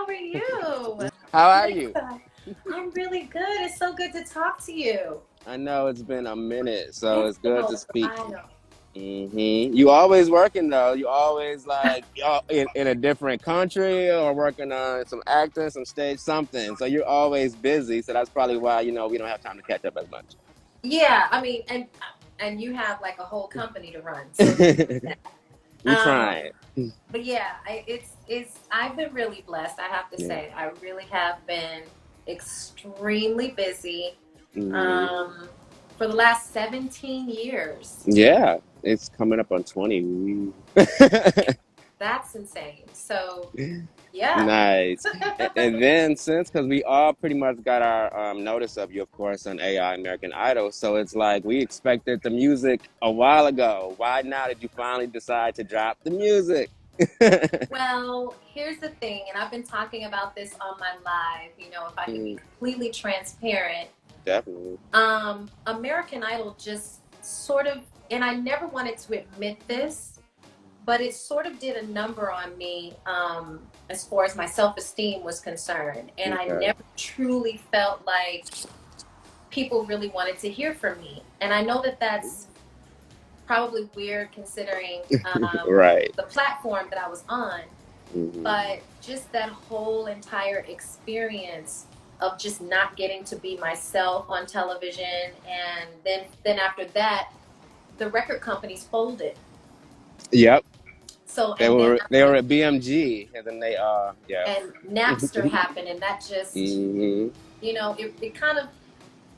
How are you? How are Really you? good. I'm really good. It's so good to talk to you. I know it's been a minute, so It's it's been good a to speak. while. You always working though. You always like y'all in a different country or working on some acting, some stage, something. So you're always busy. So that's probably why we don't have time to catch up as much. Yeah, I mean, and you have like a whole company to run, so there's that. We trying. But yeah, it's I've been really blessed. I have to Yeah. say, I really have been extremely busy. hmm Um, for the last 17 years. Yeah. It's coming up on 20. That's insane. So yeah. Nice. And then since, because we all pretty much got our notice of you, of course, on AI American Idol, so it's like we expected the music a while ago. Why now did you finally decide to drop the music? Well, here's the thing, and I've been talking about this on my live, if I can be Mm, completely transparent. definitely. American Idol just sort of, and I never wanted to admit this, but it sort of did a number on me, as far as my self-esteem was concerned. And I Okay. never truly felt like people really wanted to hear from me. And I know that that's probably weird considering Right. the platform that I was on. hmm But just that whole entire experience of just not getting to be myself on television, and then after that the record companies folded. Yep. So They and then were they after were at BMG, and then yeah. and Napster happened, and that just, hmm it kind of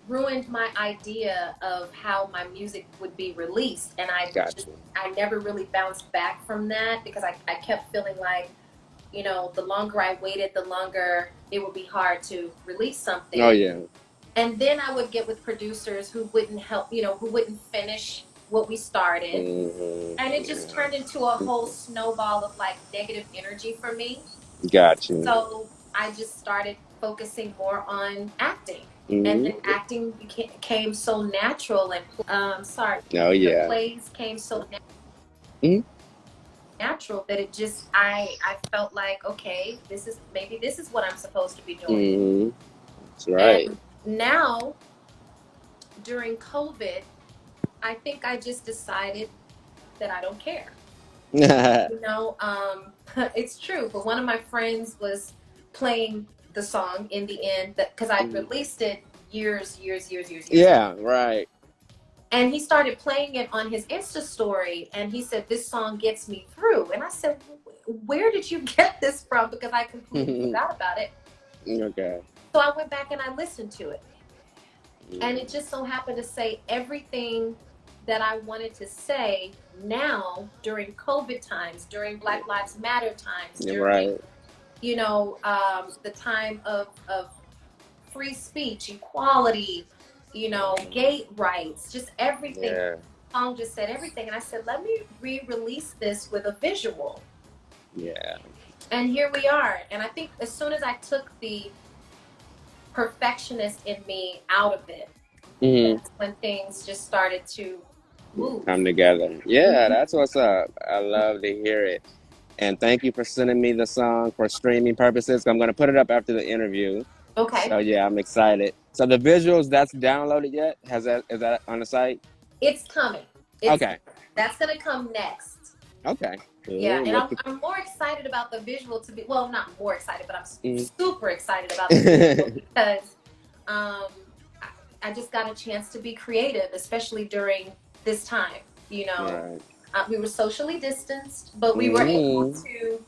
ruined my idea of how my music would be released. And Gotcha. I never really bounced back from that because I kept feeling like, the longer I waited, the longer it would be hard to release Oh something. yeah. And then I would get with producers who wouldn't help, who wouldn't finish what we started. And it just Yeah. turned into a whole snowball of like negative energy for me. Gotcha. So I just started focusing more on acting. And hmm then acting became so natural, and Oh the yeah. plays came so Mhm. natural that it just, I felt like, okay, this is what I'm supposed to be doing. hmm That's right. And now during COVID, I think I just decided that I don't care. It's true. But one of my friends was playing the song in the end, that because I Mhm. released it years ago. Yeah, right. And he started playing it on his Insta story, and he said, "This song gets me through." And I said, "Where did you get this from?" Because I completely forgot about it. Okay. So I went back and I listened to it. And it Mm, just so happened to say everything that I wanted to say now during COVID times, during Black Lives Matter times, you're during, right. the time of free speech, equality, gay rights, just everything. Yeah, The song just said everything. And I said, let me re-release this with a visual. yeah. And here we are. And I think as soon as I took the perfectionist in me out of it, hmm that's when things just started to move. Come together. Yeah, Mhm. that's what's up. I love to hear it. And thank you for sending me the song for streaming purposes. I'm gonna put it up after the interview. Okay. So yeah, I'm excited. So the visuals that's downloaded yet? Is that on the site? It's coming. It's Okay. That's gonna come next. Okay. Yeah, Cool. and Look. I'm more excited about the visual to be, well, not more excited, but I'm Mm. super excited about the visual because um I, I just got a chance to be creative, especially during this time. Right. We were socially distanced, but we were able hmm to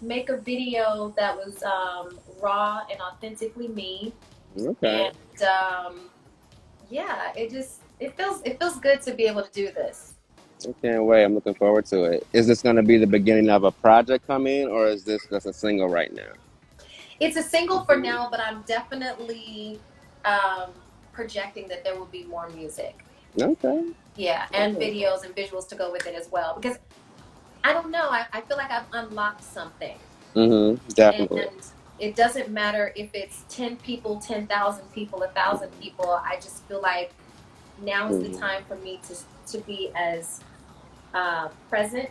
make a video that was raw and authentically me. Okay. And yeah, it feels good to be able to do this. I can't wait. I'm looking forward to it. Is this going to be the beginning of a project coming, or is this just a single right now? It's a single for now, but I'm definitely um, projecting that there will be more music. Okay. Yeah, and Okay. videos and visuals to go with it as well. Because I don't know, I feel like I've unlocked something. And Definitely. it doesn't matter if it's 10 people, 10,000 people, 1,000 people. I just feel like now is the hmm time for me to be as present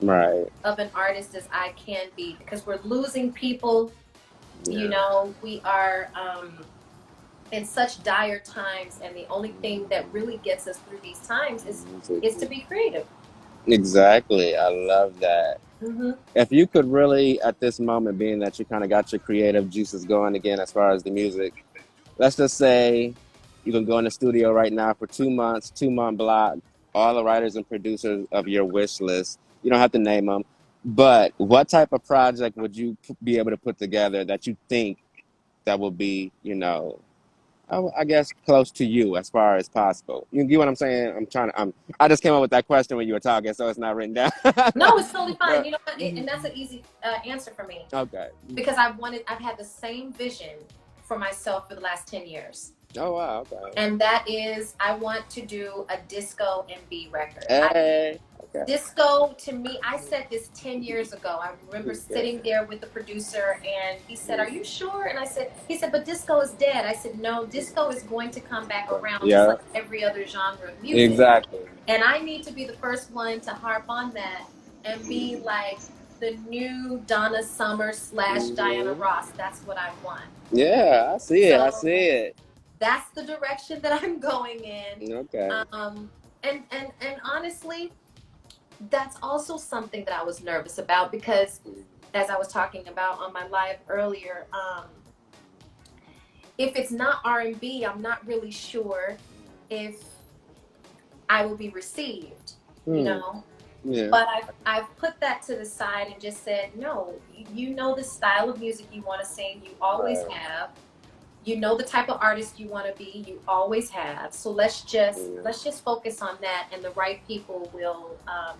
Right. of an artist as I can be, because we're losing people You Yeah. know, we are in such dire times, and the only thing that really gets us through these times is to be creative. Exactly. I love that. Hmm. If you could really, at this moment, being that you kind of got your creative juices going again as far as the music, let's just say you can go in the studio right now for 2 months, 2 month block, all the writers and producers of your wish list. You don't have to name them, but what type of project would you be able to put together that you think that will be, I guess close to you as far as possible. You get what I'm saying? I just came up with that question when you were talking, so it's not written down. No, it's totally fine. But You know what? And that's an easy answer for me, okay. because I've had the same vision for myself for the last 10 years. Oh wow. Okay. And that is, I want to do a disco R&B record. Hey. Okay. Disco, to me, I said this 10 years ago. I remember Okay. sitting there with the producer, and he said, "Are you sure?" And he said, "But disco is dead." I said, "No, disco is going to come back around just Yeah. like every other genre of music." Exactly. And I need to be the first one to harp on that and be like the new Donna Summer / Diana Hmm. Ross. That's what I want. Yeah, I see it. I So see it. that's the direction that I'm going in. Okay. Um, and honestly, that's also something that I was nervous about, because as I was talking about on my live earlier, if it's not R&B, I'm not really sure if I will be received, you Hmm. know. Yeah. But I've put that to the side and just said, no, you know the style of music you want to sing, you always Right. have. You know the type of artist you want to be, you always have. So Yeah. let's just focus on that, and the right people will help.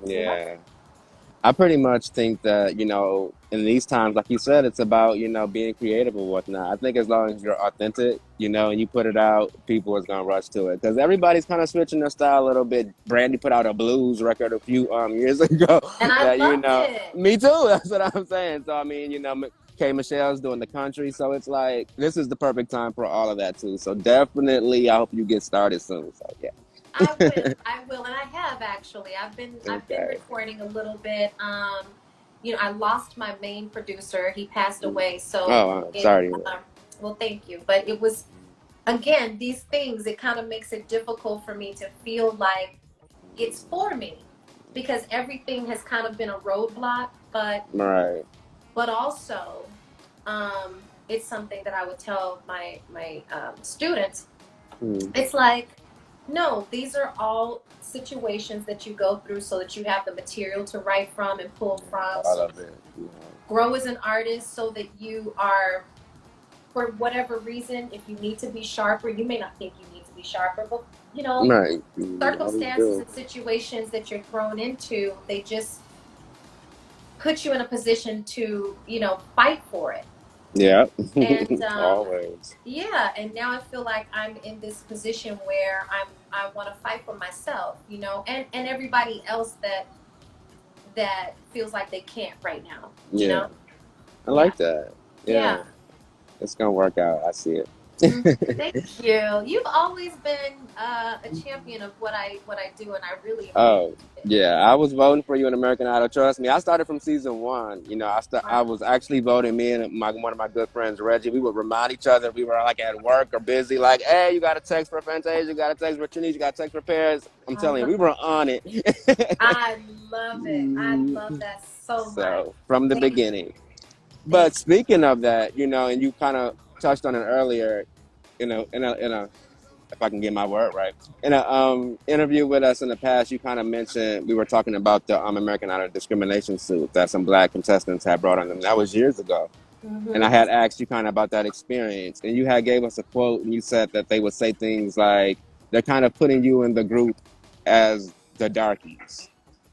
Yeah. I pretty much think that, in these times, like you said, it's about, being creative and whatnot. I think as long as you're authentic, and you put it out, people is gonna rush to it. Because everybody's kind of switching their style a little bit. Brandy put out a blues record a few years ago And I that, loved it. me too, that's what I'm saying. So I mean, K Michelle's doing the country, so it's like this is the perfect time for all of that too. So definitely I hope you get started soon. So yeah. I will, and I have actually. I've been Okay. recording a little bit. You know, I lost my main producer. He passed away, so Oh, I'm it. sorry. Well, thank you, but it was, again, these things. It kind of makes it difficult for me to feel like it's for me, because everything has kind of been a roadblock. Right. But also, it's something that I would tell my students. Hmm. It's like, no, these are all situations that you go through so that you have the material to write from and pull from. All So of it. grow as an artist, so that you are, for whatever reason, if you need to be sharper, you may not think you need to be sharper, but you know, Right. You always circumstances do. and situations that you're thrown into, they just put you in a position to, fight for it. Yeah. And Always. yeah, and now I feel like I'm in this position where I want to fight for myself, and everybody else that feels like they can't right now, Yeah. I Yeah. like that. Yeah. Yeah. It's gonna work out. I see Mhm. it. Thank you. You've always been a champion of what I do, and I really appreciate Oh, it. yeah. I was voting for you in American Idol. Trust me. I started from season one. I Wow. was actually voting. Me and one of my good friends, Reggie. We would remind each other. We were like at work or busy. Like, hey, you got a text for Fantasia? You got a text for Trenyce? You got a text for Paris? I'm I telling you, love we were on it. I love it. I love that so much. So from the Thank beginning. thank But speaking of that, and you kind of touched on it earlier, in a if I can get my word right, in a interview with us in the past, you kind of mentioned we were talking about the American Idol discrimination suit that some black contestants had brought on them. That was years ago, you. and I Hmm. had asked you kind of about that experience, and you had gave us a quote, and you said that they would say things like they're kind of putting you in the group as the darkies.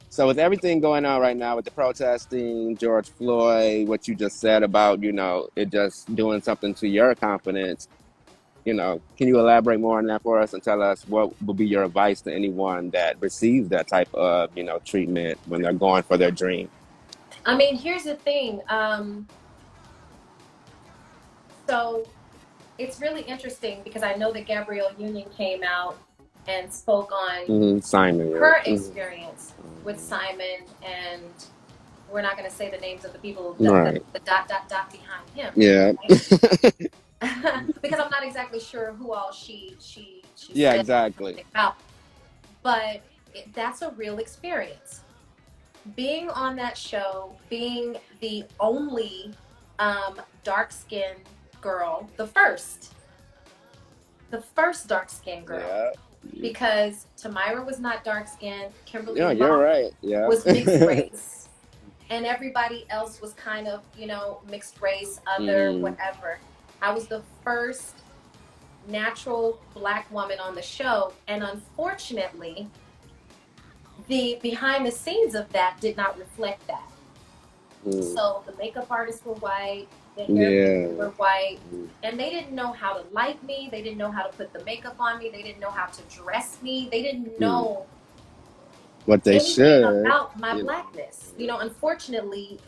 So with everything going on right now with the protesting, George Floyd, what you just said about, it just doing something to your confidence, can you elaborate more on that for us and tell us what would be your advice to anyone that receives that type of, treatment when they're going for their dream? I mean, here's the thing. So it's really interesting, because I know that Gabrielle Union came out and spoke on Simon, yeah. her experience with Simon, and we're not going to say the names of the people, Right. the dot dot dot behind him, Yeah. right? Because I'm not exactly sure who all she Yeah, said exactly. something about, but that's a real experience. Being on that show, being the only dark skinned girl, the first dark skinned girl, Yeah. because Tamira was not dark skinned, Kimberly Yeah, you're Locke right. Yeah. was mixed race, and everybody else was kind of, mixed race, other, Hmm. whatever. I was the first natural Black woman on the show, and unfortunately, the behind the scenes of that did not reflect that. Mm. So the makeup artists were white, the hair Yeah. people were white, and they didn't know how to light me. They didn't know how to put the makeup on me. They didn't know how to dress me. They didn't Mm. know What they anything should, about my you know. blackness. Unfortunately,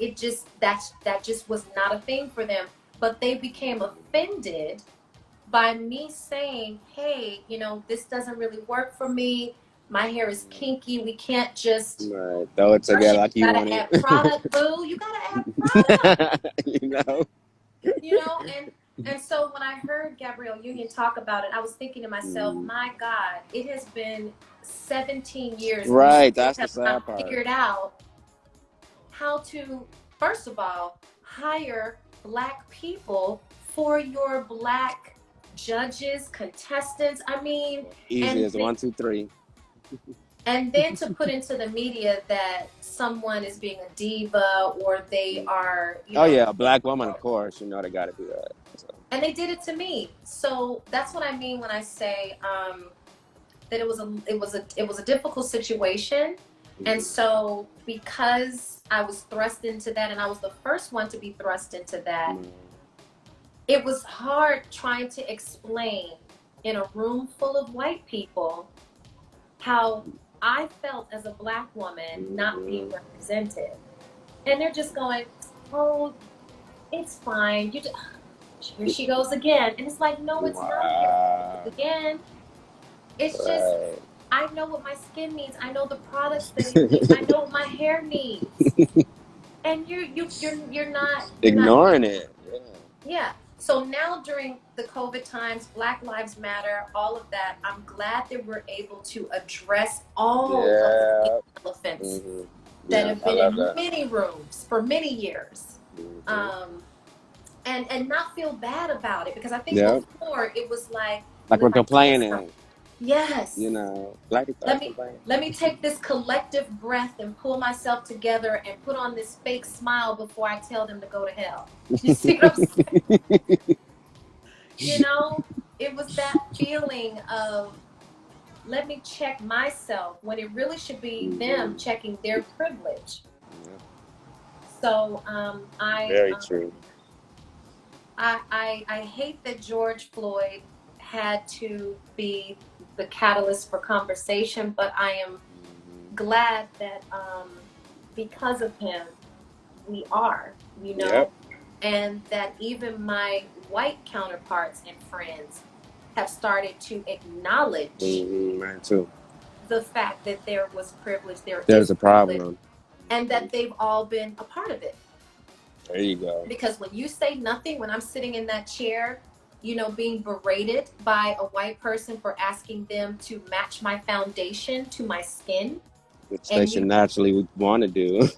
that just was not a thing for them. But they became offended by me saying, "Hey, this doesn't really work for me. My hair is kinky. We can't just Right. Throw it brush together it. like You you gotta want add product, boo. You gotta add product." it. You know? And so when I heard Gabrielle Union talk about it, I was thinking to myself, Mm. my God, it has been 17 years and you Right. still That's the have not sad part. figured out how to, first of all, hire Black people for your Black judges, contestants. I mean, Easy and as one, two, three. and then to put into the media that someone is being a diva or they are, Oh yeah, a black woman, of course. You know they got to do that. So. and they did it to me. So that's what I mean when I say that it was a difficult situation, and so because I was thrust into that, and I was the first one to be thrust into that, it was hard trying to explain in a room full of white people how I felt as a Black woman not being represented, and they're just going, "Oh, it's fine. Here she goes again," and it's like, no, it's not. Here she Wow. goes again. It's just Right. I know what my skin needs. I know the products that it needs. I know what my hair needs. And you're not Ignoring it. Yeah. yeah. So now during the COVID times, Black Lives Matter, all of that, I'm glad that we're able to address all of the Yeah. elephants Hmm. that Yeah. have I been love in that. many rooms for many years. Hmm. Um, and not feel bad about it, because I think Yeah. before it was like, Like we're let me say something. complaining. You Yes. know, black people are let me complaining. let me take this collective breath and pull myself together and put on this fake smile before I tell them to go to hell. You see what I'm saying? You know, it was that feeling of, let me check myself, when it really should be them Hmm. checking their privilege. Yeah. So Very true. I hate that George Floyd had to be the catalyst for conversation, but I am glad that because of him, we are, Yep. and that even my white counterparts and friends have started to acknowledge Mine too. the fact that there was privilege, there There's is a privilege, problem. and that they've all been a part of it. There you go. Because when you say nothing, when I'm sitting in that chair, being berated by a white person for asking them to match my foundation to my skin, Which they and should naturally would want to do.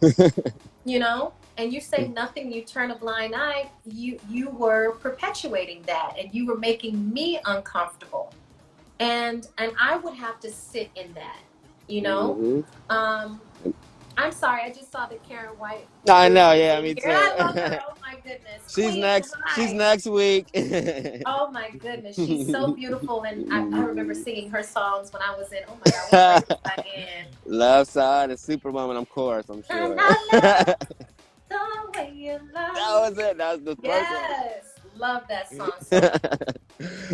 and you say nothing, you turn a blind eye, you were perpetuating that, and you were making me uncomfortable, and I would have to sit in that, you know. Hmm. Um, I'm sorry, I just saw that Karen White I is know. Yeah, in me here. too. I love her. Oh my goodness, She's Queen. next. She's Hi. next week. Oh my goodness, she's so beautiful, and I remember singing her songs when I was in. Oh my God, what grade was I in? Love side and Superwoman, of course. I'm And sure. I love the way you That love was me. it. That was the first one. Yes, love that song so much.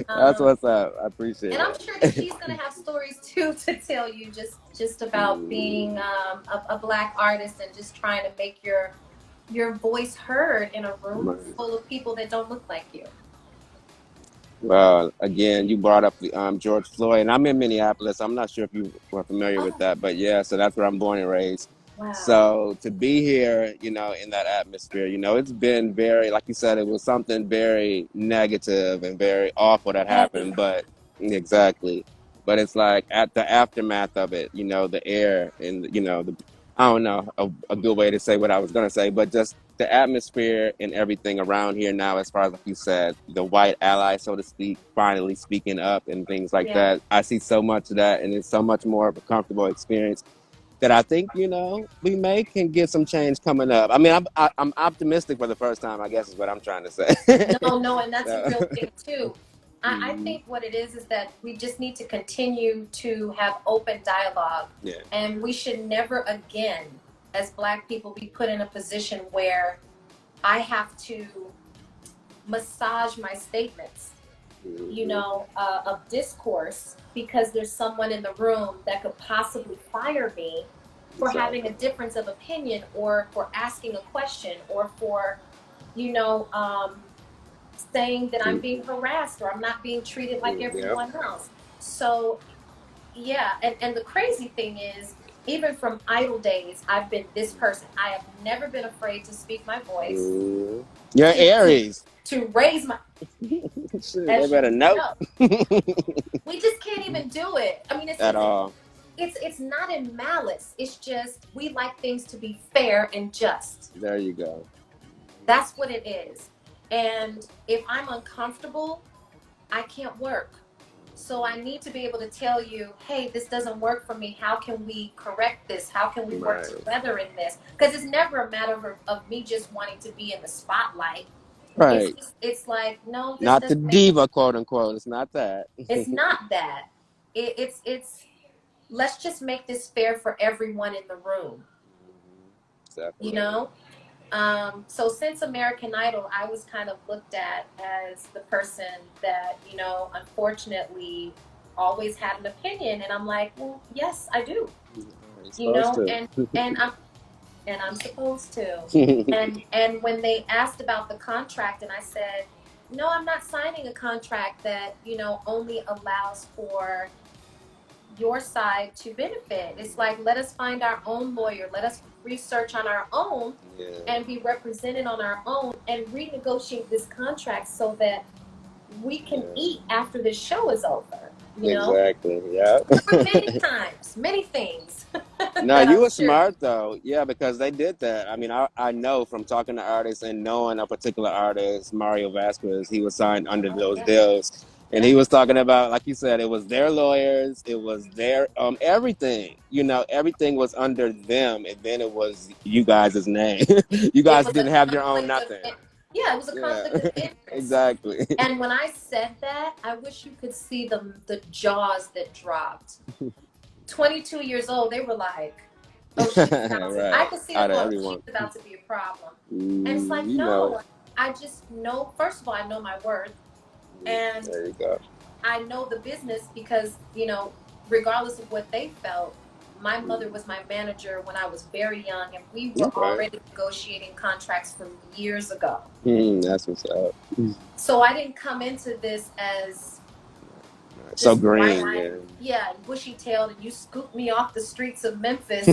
That's Um, what's up. I appreciate and I'm sure that it. she's gonna have stories too to tell you, just about being a Black artist and just trying to make your voice heard in a room full of people that don't look like you. Well, again, you brought up the George Floyd, and I'm in Minneapolis. I'm not sure if you were familiar with Oh, that, but yeah, so that's where I'm born and raised. Wow. So to be here, in that atmosphere, it's been very, like you said, it was something very negative and very awful that Heavy. happened. But exactly, but it's like at the aftermath of it, the air and I don't know a good way to say what I was gonna say, but just the atmosphere and everything around here now, as far as like you said, the white ally, so to speak, finally speaking up and things like Yeah. that. I see so much of that, and it's so much more of a comfortable experience that I think we may can get some change coming up. I mean, I'm optimistic for the first time, I guess is what I'm trying to say. No, no, and that's a So, real thing too. I mhm, think what it is that we just need to continue to have open dialogue, yeah, and we should never again, as Black people, be put in a position where I have to massage my statements, mhm, of discourse because there's someone in the room that could possibly fire me for having exactly. a difference of opinion or for asking a question or for, you know, um, saying that I'm being Mhm, harassed or I'm not being treated like yep. everyone else. So, yeah. And the crazy thing is, even from idle days, I've been this person. I have never been afraid to speak my voice, Mhm. You're to, to, Aries. to raise my, Shit, they as you better know know, we just can't even do it. I mean, at all. it's not in malice. It's just we like things to be fair and just. There you go. That's what it is. And if I'm uncomfortable, I can't work. So I need to be able to tell you, hey, this doesn't work for me. How can we correct this? How can we work Right. together in this? Because it's never a matter of me just wanting to be in the spotlight. Right. It's like, no, this Not the doesn't make any diva, quote unquote. It's not that. it's not that. It's let's just make this fair for everyone in the room, you Definitely. know? So since American Idol, I was kind of looked at as the person that, unfortunately always had an opinion. And I'm like, well, yes, I do, You're supposed to. and I'm supposed to. And when they asked about the contract and I said, no, I'm not signing a contract that, only allows for your side to benefit. It's like, let us find our own lawyer, let us research on our own Yeah. and be represented on our own and renegotiate this contract so that we can Yeah. eat after this show is over. Exactly. Yeah. There were many times, many things No, that you I'm were sure. smart though. Yeah, because they did that. I mean, I know from talking to artists and knowing a particular artist, Mario Vasquez, he was signed under Oh those yeah, deals. And yeah, he was talking about, like you said, it was their lawyers, it was their everything. Everything was under them, and then it was you guys' name. You it guys was a didn't have your own conflict of nothing. yeah, it was a Yeah. conflict of interest. Exactly. And when I said that, I wish you could see the jaws that dropped. 22 years old, they were like, oh, I Right. could see them Out of going, she's everyone. about to be a problem. And it's Mm, like, you know it. no, I just know, first of all, I know my worth. And There you go. I know the business because, regardless of what they felt, my mother was my manager when I was very young, and we were Okay. already negotiating contracts from years ago. That's what's up. So I didn't come into this as So this bright green, eyed, yeah. yeah, bushy tailed, and you scooped me off the streets of Memphis.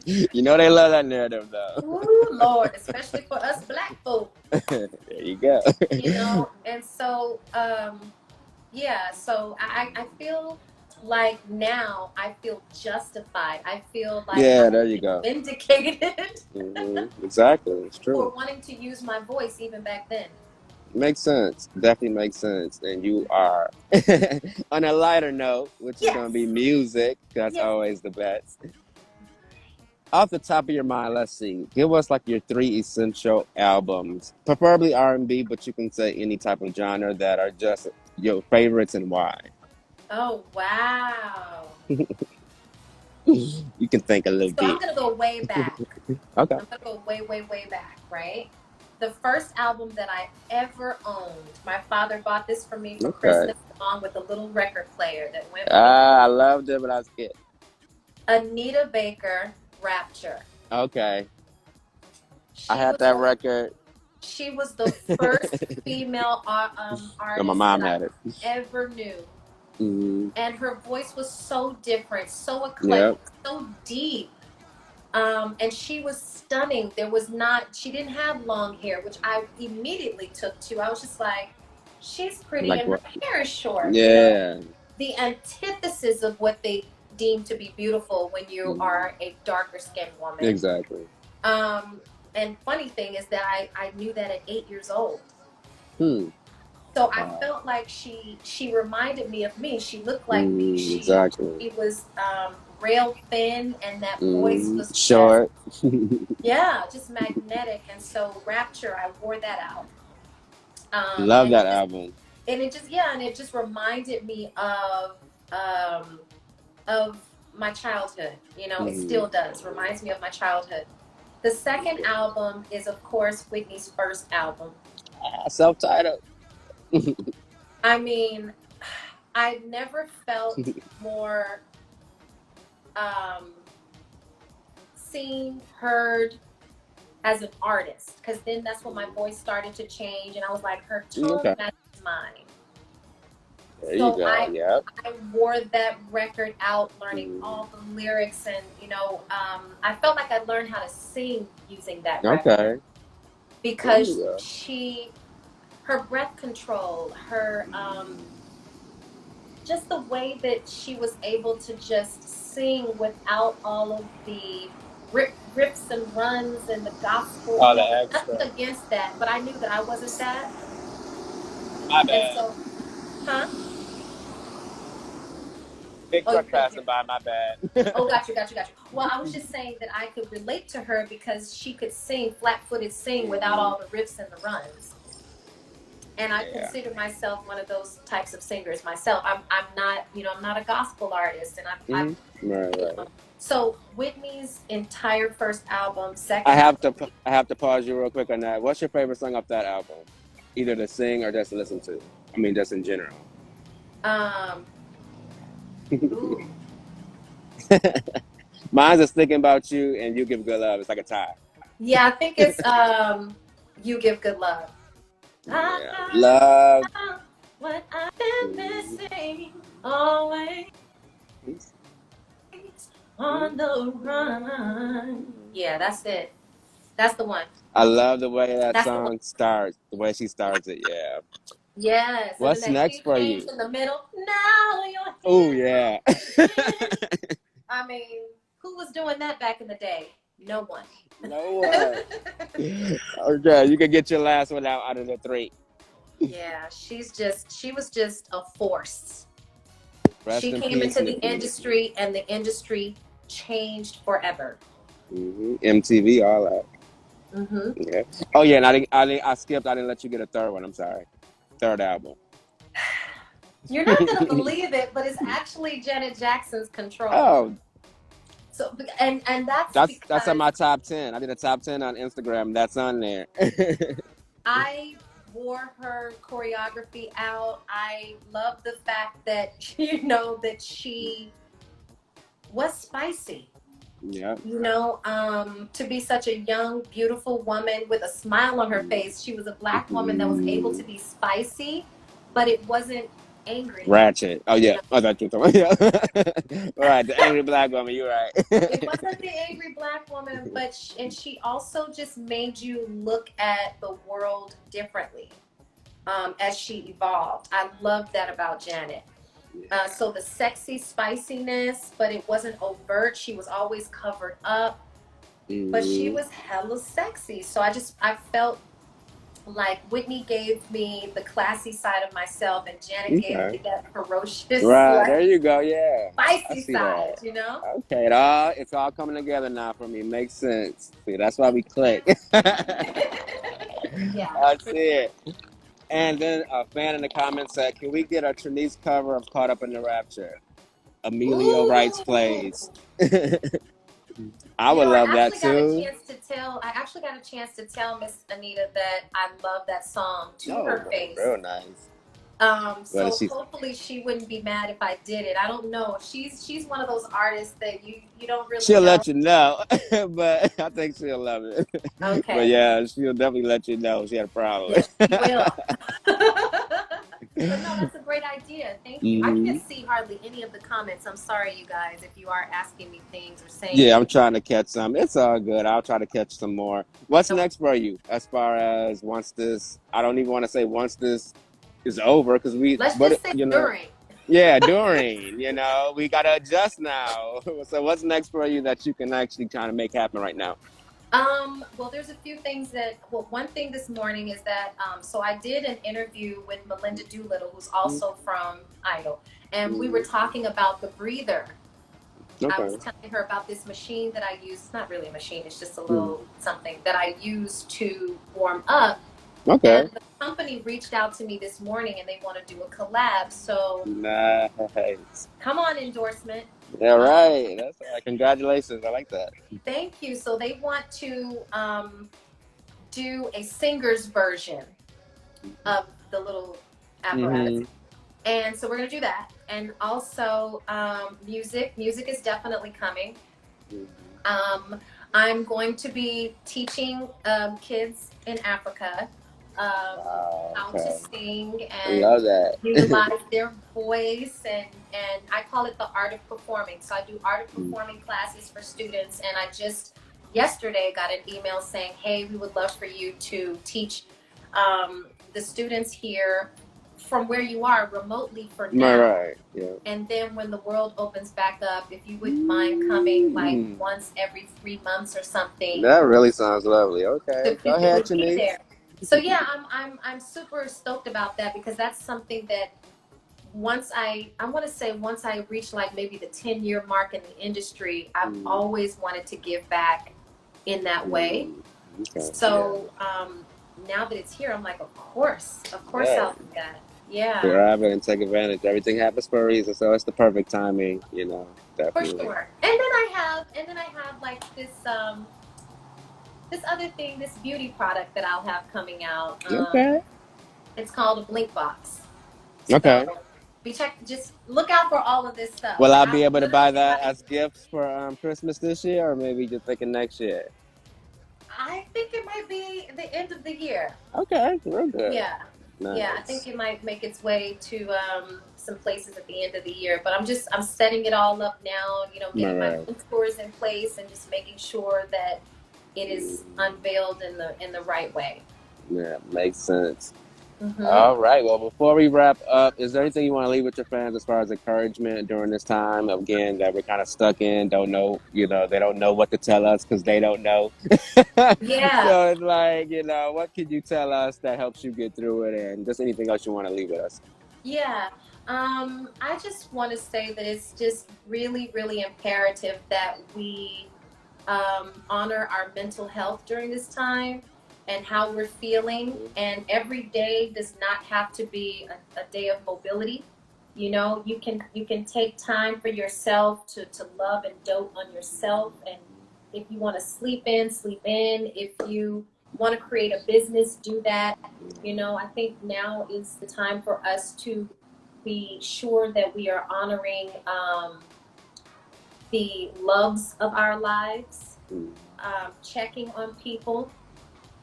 They love that narrative though. Ooh, Lord, especially for us Black folk, There you go. And so, yeah, so I feel like now I feel justified. I feel like Yeah, I've there you been go. vindicated Exactly, it's true. for wanting to use my voice even back then. Makes sense. Definitely makes sense. And you are on a lighter note, which is gonna be Yes, music. That's yes. always the best. Off the top of your mind, let's see. Give us like your three essential albums, preferably R&B, but you can say any type of genre that are just your favorites and why. Oh, wow. You can think a little So I'm deep. gonna go way back. Okay. I'm gonna go way, way, way back, right? The first album that I ever owned, my father bought this for me for Okay. Christmas, along with a little record player that went with it. I loved it, but I was a kid. Anita Baker, Rapture. Okay. I She had was that the record. she was the first female And my artist that mom I had it. ever knew Mm-hmm. and her voice was so different, so Yep. eclectic, so deep. And she was stunning. She didn't have long hair, which I immediately took to. I was just like, she's pretty Like and her what? hair is short, you know, Yeah. the antithesis of what they deem to be beautiful when you Mm-hmm. are a darker skinned woman. Exactly. Um, and funny thing is that I knew that at 8 years old. Hmm. So I Wow. felt like she reminded me of me. She looked like me. Mm, exactly. She was rail thin, and that voice Mm, was just, short. yeah, just magnetic. And so Rapture, I wore that out. Love And that album. it just, yeah, and it just reminded me um of my childhood. You know, it Mm-hmm. still does. Reminds me of my childhood. The second album is, of course, Whitney's first album. Self-titled. I mean, I've never felt more um, seen, heard as an artist, because then that's when my voice started to change, and I was like, her tone Okay. matches mine. There you So go. Yep. I wore that record out, learning Mm. all the lyrics, and I felt like I learned how to sing using that record Okay. There you because go. her breath control, her just the way that she was able to just sing without all of the rips and runs and the gospel, All the nothing extra. against that, but I knew that I wasn't that. My And bad. so, huh? Big Oh, you truck couldn't hear passing me. by. My bad. Oh, got you, got you, got you. Well, I was just saying that I could relate to her because she could sing, flat-footed sing without Mhm. all the riffs and the runs. And I Yeah. consider myself one of those types of singers myself. I'm not, I'm not a gospel artist, and I've Hmm. Right. you know. Right. So Whitney's entire first album, second album, I have to pause you real quick on that. What's your favorite song off that album? Either to sing or just to listen to. I mean, just in general. um, ooh, Mine's is thinking about you, and you give good love. It's like a tie. yeah, I think it's "You Give Good Love." I Yeah. Love. found what I've been missing, always on the run. Yeah, that's it. That's the one. I love the way that That's the one. song starts. The way she starts it. Yeah. Yes, and then What's that next key for change you? in the middle. Now you're Oh here yeah. again. I mean, who was doing that back in the day? No one. No one. Okay, you can get your last one out of the three. Yeah, she was just a force. Rest She in came peace, into the Nikki. industry and the industry changed forever. MTV, all that. Hmm. Yeah. Oh yeah, and I skipped. I didn't let you get a third one. I'm sorry. Third album. You're not gonna believe it, but it's actually Janet Jackson's Control. Oh, So and that's that's on because my top 10. I did a top 10 on Instagram. That's on there. I wore her choreography out. I love the fact that that she was spicy. Yeah. To be such a young, beautiful woman with a smile on her face. She was a black woman that was able to be spicy, but it wasn't angry. Ratchet. Oh You yeah. know, Oh, that's what you're talking. Yeah. Right. The angry black woman. You're it right. wasn't the angry black woman, but and she also just made you look at the world differently as she evolved. I love that about Janet. So the sexy spiciness, but it wasn't overt. She was always covered up, but she Mhm. was hella sexy. So I felt like Whitney gave me the classy side of myself, and Janet gave Okay. me that ferocious, Right. like There you go. Yeah. I spicy see side. that. You know? Okay. It's all coming together now for me. Makes sense. See, that's why we click. Yeah. I see it. And then a fan in the comments said, "Can we get a Trenyce cover of Caught Up in the Rapture?" Emilio writes plays. Ooh. I would love that too. I actually got a chance to tell Miss Anita that I love that song to Oh her man, face. real nice. But So she's hopefully she wouldn't be mad if I did it. I don't know. She's one of those artists that you don't really she'll know. let you know, but I think she'll love it. But Okay. yeah, she'll definitely let you know she had a problem. Yes, she will. But no, that's a great idea. Thank you. I Hmm. can't see hardly any of the comments. I'm sorry, you guys, if you are asking me things or saying Yeah, I'm things. trying to catch some. It's all good. I'll try to catch some more. What's Okay. next for you as far as once this, I don't even want to say once this is over because Let's just say you know, during. yeah, during, we got to adjust now. So what's next for you that you can actually kind of make happen right now? Well, there's a few things that, well, one thing this morning is that, so I did an interview with Melinda Doolittle, who's also from Idol, and we were Mm-hmm. talking about the breather. I was Okay. telling her about this machine that I use. It's not really a machine, it's just a Mm. little something that I use to warm up. And Okay. the company reached out to me this morning and they want to do a collab. So Nice. come on, endorsement. All Um, right. That's all right. Congratulations. I like that. Thank you. So they want to do a singer's version of the little apparatus. Mm-hmm. And so we're going to do that. And also music. Music is definitely coming. Um, I'm going to be teaching kids in Africa Wow. how to Okay. sing I and love that. utilize their voice, and I call it the art of performing. So I do art of performing classes for students, and I just yesterday got an email saying, hey, we would love for you to teach the students here from where you are remotely for Right, now, right. Yeah. and then when the world opens back up, if you wouldn't mind coming like Mm. once every 3 months or something, That really sounds lovely. so Okay. Go people ahead, would be Trenyce. there. So yeah, I'm super stoked about that because that's something that I want to say once I reach like maybe the 10-year mark in the industry, I've Mm. always wanted to give back in that way. Mm. Okay. Yeah. So now that it's here, I'm like, of course Yeah. I'll do that. Yeah. Grab it and take advantage. Everything happens for a reason, so it's the perfect timing, For definitely. sure. And then I have like this other thing, this beauty product that I'll have coming out. Okay. It's called a blink box. So Okay. just look out for all of this stuff. Will Like I I be able to buy literally that have as gifts for Christmas this year, or maybe just thinking next year? I think it might be the end of the year. Okay, real good. Yeah. Yeah, I think Nice. it might make its way to some places at the end of the year. But I'm setting it all up now, All getting my right. mentors in place and just making sure that it Mm. is unveiled in the right way. Yeah, makes sense. Hmm. All right. Well, before we wrap up, is there anything you want to leave with your fans as far as encouragement during this time? Again, that we're kind of stuck in, don't know, they don't know what to tell us because they don't know. Yeah. So it's like, what could you tell us that helps you get through it, and just anything else you want to leave with us? Yeah. I just want to say that it's just really, really imperative that we honor our mental health during this time and how we're feeling. And every day does not have to be a day of mobility. You can take time for yourself to love and dote on yourself. And if you want to sleep in, sleep in. If you want to create a business, do that. I think now is the time for us to be sure that we are honoring the loves of our lives, Mm, checking on people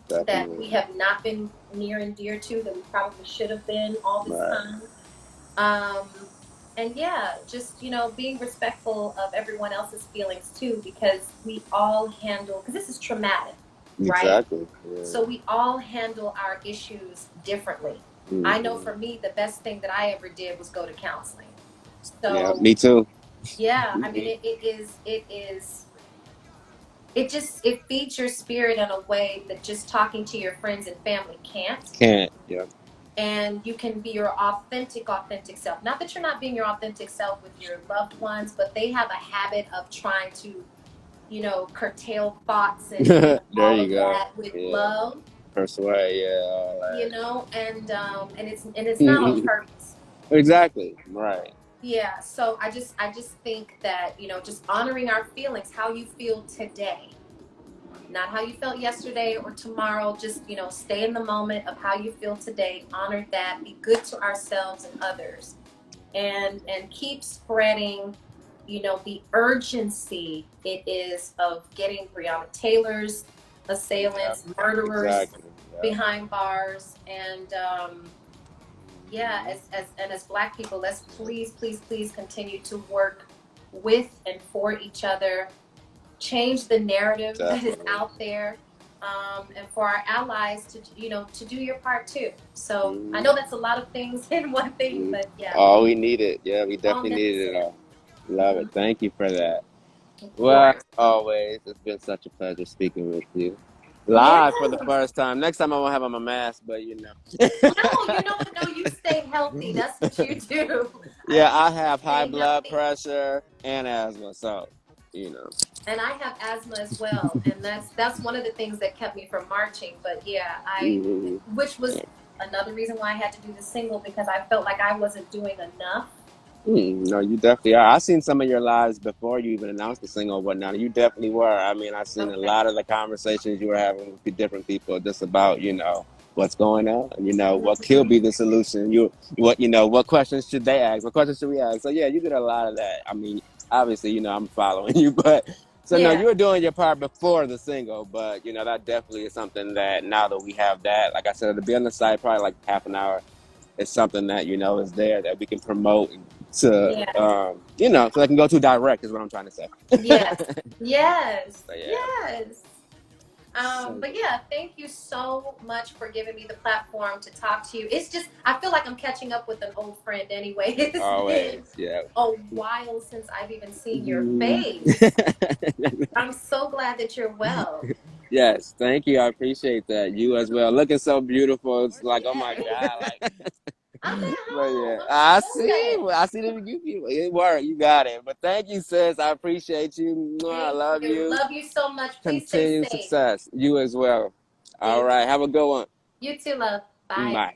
that definitely. we have not been near and dear to, that we probably should have been all this Right. time. Um, and yeah, just, being respectful of everyone else's feelings too, because we all handle, because this is traumatic, right? Exactly. Yeah. So we all handle our issues differently. I know Hmm. for me, the best thing that I ever did was go to counseling. Yeah, So me too. yeah, I mean, Hmm. it feeds your spirit in a way that just talking to your friends and family can't. Can't. Yeah. And you can be your authentic self. Not that you're not being your authentic self with your loved ones, but they have a habit of trying to, curtail thoughts and There all you of go. that with Yeah. love, Persuade. Yeah. All and it's not on that. purpose. Exactly. Right. Yeah, so I just think that, just honoring our feelings, how you feel today, not how you felt yesterday or tomorrow. Just, stay in the moment of how you feel today, honor that, be good to ourselves and others, and keep spreading, the urgency it is of getting Breonna Taylor's Yeah. assailants, murderers Exactly. Yeah. behind bars, yeah, as Black people, let's please, please, please continue to work with and for each other, change the narrative that is Definitely. out there, and for our allies to, to do your part too. So I Mm-hmm. know that's a lot of things in one thing, Mm-hmm. but yeah, All we needed. Yeah, we all definitely needed it necessary. all. Love Hmm. it. Thank you for that. Of Well, as course. always, it's been such a pleasure speaking with you. Yes. Live for the first time. Next time I won't have on my mask, but you know. No, you know what? No, you stay healthy. That's what you do. I Yeah, think I you have high stay blood healthy. pressure and asthma, so you know. And I have asthma as well, and that's one of the things that kept me from marching. But yeah, Mhm. which was another reason why I had to do the single, because I felt like I wasn't doing enough. No, you definitely are. I seen some of your lives before you even announced the single and whatnot. And you definitely were. I mean, I seen a Okay. lot of the conversations you were having with the different people just about, what's going on, what Mhm. could be the solution. What questions should they ask? What questions should we ask? So yeah, you did a lot of that. I mean, obviously, I'm following you, but so no, Yeah. you were doing your part before the single, but that definitely is something that now that we have that, like I said, to be on the site probably like half an hour, it's something that is there that we can promote to Yeah. so they can go to direct is what I'm trying to say. Yes. Yes. So yeah. Yes. So But yeah, thank you so much for giving me the platform to talk to you. It's just, I feel like I'm catching up with an old friend anyway. It's been always, yeah. a while since I've even seen your face. I'm so glad that you're well. Yes, thank you. I appreciate that. You as well. Looking so beautiful. It's Where's like, she oh my at? God, like I'm at but yeah, home. I'm I see. chilling. I see that you it worked. You got it. But thank you, sis. I appreciate you. I Thank love you. you. Love you so much. Please stay Continued safe. success. You as well. All Thank right. you. Have a good one. You too, love. Bye. Bye.